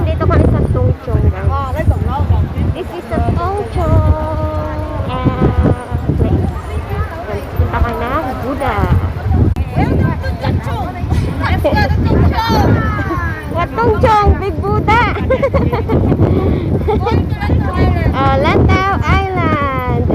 Dito kami sa Tungchong. This is the Tungchong place. Punta ka na, Buddha. What Tungchong? Big Buddha. Lantau Island.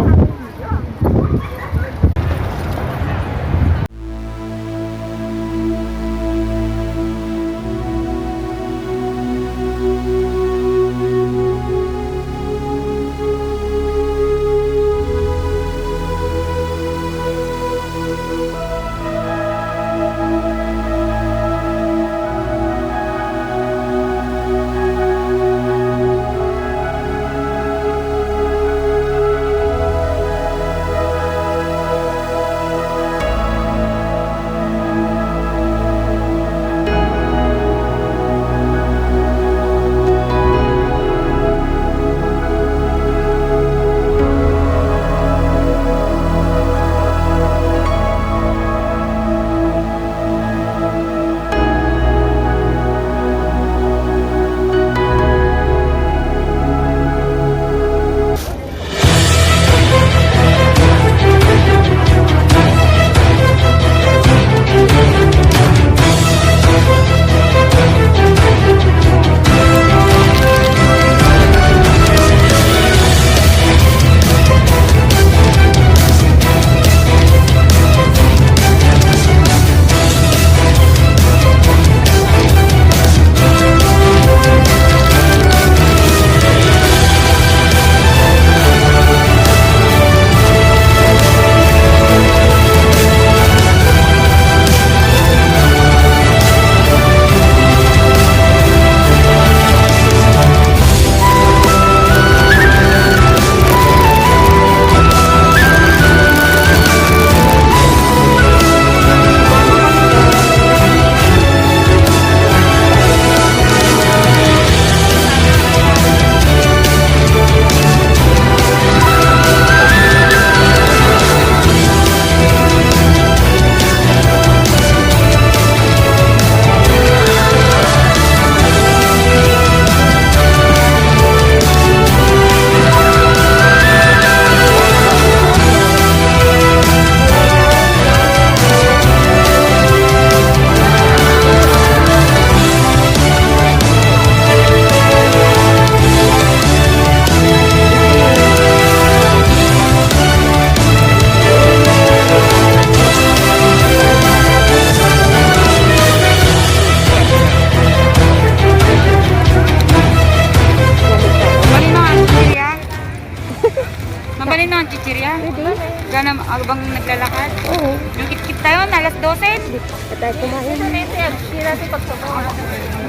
Pwede? Gana abang naglalakad. Oo. Yung kit-kit tayo na alas 12. Hindi pa tayo kumain.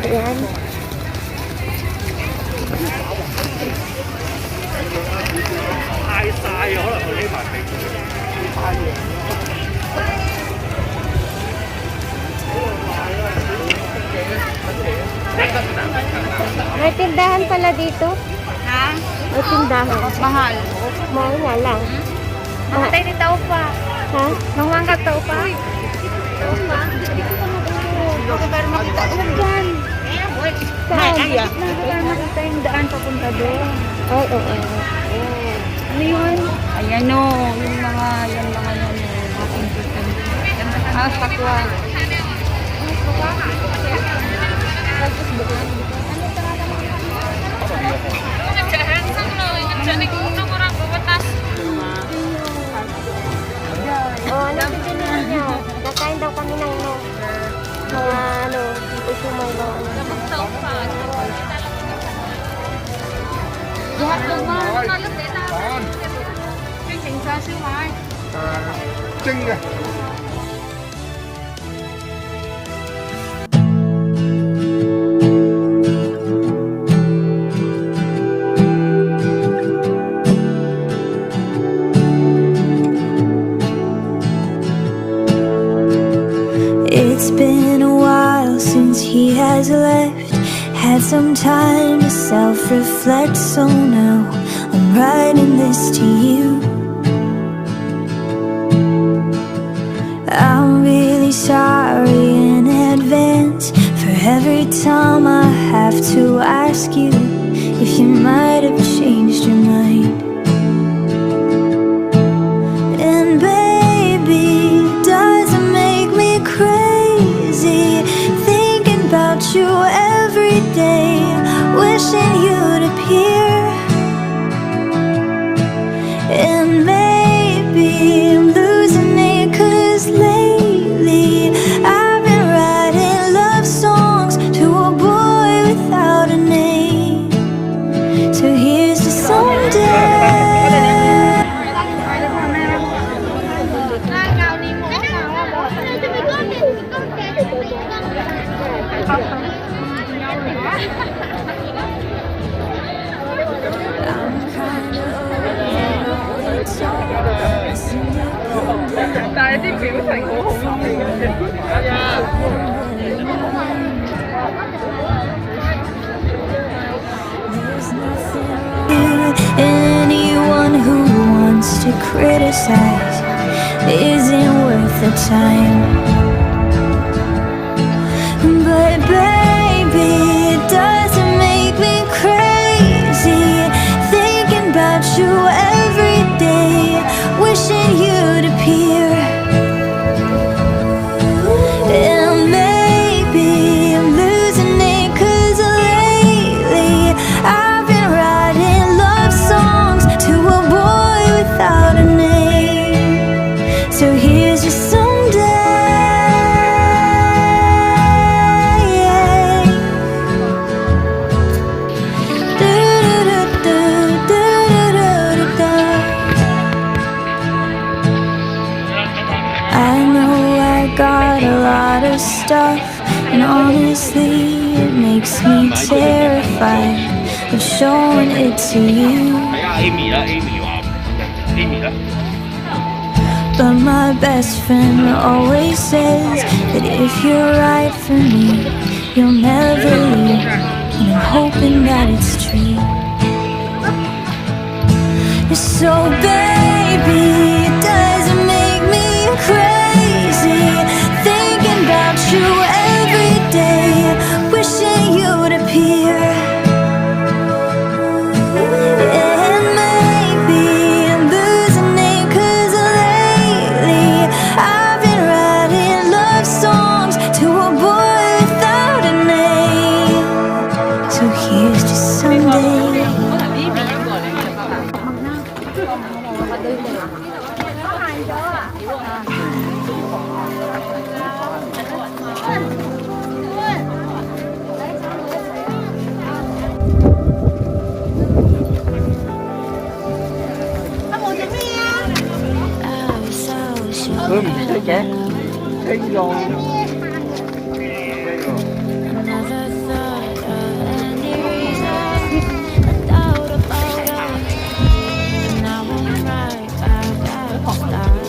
Ayan. May tindahan pala dito. Ha? May tindahan. Mahal. Mahal nga lang. Matay ni tao pa. Ha? Nanguhang ka tao pa. Tao pa? Okay, pero makita doon dyan. Saan? Para makita yung daan papunta doon. Ay, oo. Ano yun? Ayan o. Yung mga yan o. Mga pintutan. Ah, sakwa. Oh, ano pipiliin niyo? Kakain daw kami ng mga usumay daw. Lahat ng mga trưng kìa. It's been a while since he has left. Had some time to self-reflect, so now I'm writing this to you. I'm really sorry in advance for every time I have to ask you if you might have changed your mind. And baby, does it make me crazy thinking about you every day, wishing you'd appear? And maybe I'm losing it, 'cause lately I've been writing love songs to a boy without a name. So here's to someday. Anyone who wants to criticize isn't worth the time. But baby, it doesn't make me crazy thinking about you every day, wishing you'd appear. And maybe I'm losing it, 'cause lately I've been writing love songs to a boy without a name. So here's your someday. I know I got a lot of stuff, and honestly it makes me terrified of showing it to you. But my best friend always says that if you're right for me, you'll never leave, and I'm hoping that it's true. So baby, it doesn't make me crazy thinking about you every day, wishing you'd appear. And maybe I'm losing it, 'cause lately I've been writing love songs to a boy without a name. So here's to someday. Okay? There you go. Never thought of any reason, a doubt about us. And now I'm right back at the start.